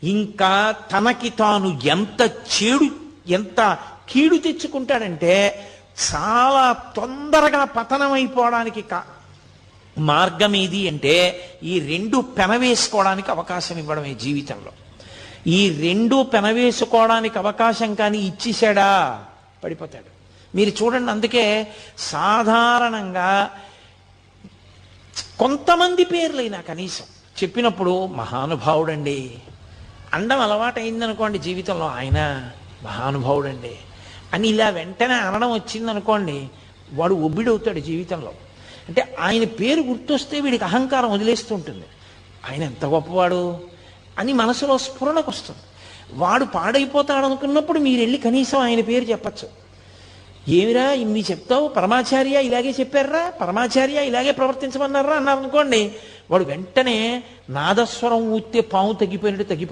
ఇంకా తనకి తాను ఎంత కీడు తెచ్చుకుంటాడంటే చాలా తొందరగా పతనమైపోవడానికి మార్గం ఏది అంటే ఈ రెండు పెనవేసుకోవడానికి అవకాశం ఇవ్వడమే జీవితంలో. ఈ రెండు పెనవేసుకోవడానికి అవకాశం కానీ ఇచ్చేశాడా పడిపోతాడు. మీరు చూడండి, అందుకే సాధారణంగా కొంతమంది పేర్లైనా కనీసం చెప్పినప్పుడు మహానుభావుడండి అండం అలవాటైందనుకోండి జీవితంలో, ఆయన మహానుభావుడండి అని ఇలా వెంటనే అనడం వచ్చిందనుకోండి, వాడు ఒబ్బిడవుతాడు జీవితంలో. అంటే ఆయన పేరు గుర్తొస్తే వీడికి అహంకారం వదిలేస్తుంటుంది. ఆయన ఎంత గొప్పవాడు అని మనసులో స్ఫురణకు వస్తుంది. వాడు పాడైపోతాడు అనుకున్నప్పుడు మీరు వెళ్ళి కనీసం ఆయన పేరు చెప్పచ్చు. ఏమిరా ఇన్ని చెప్తావు, పరమాచార్య ఇలాగే చెప్పారా, పరమాచార్య ఇలాగే ప్రవర్తించమన్నారా అన్నారనుకోండి, వాడు వెంటనే నాదస్వరం ఊస్తే పాము తగ్గిపోయినట్టు తగ్గిపోతాడు.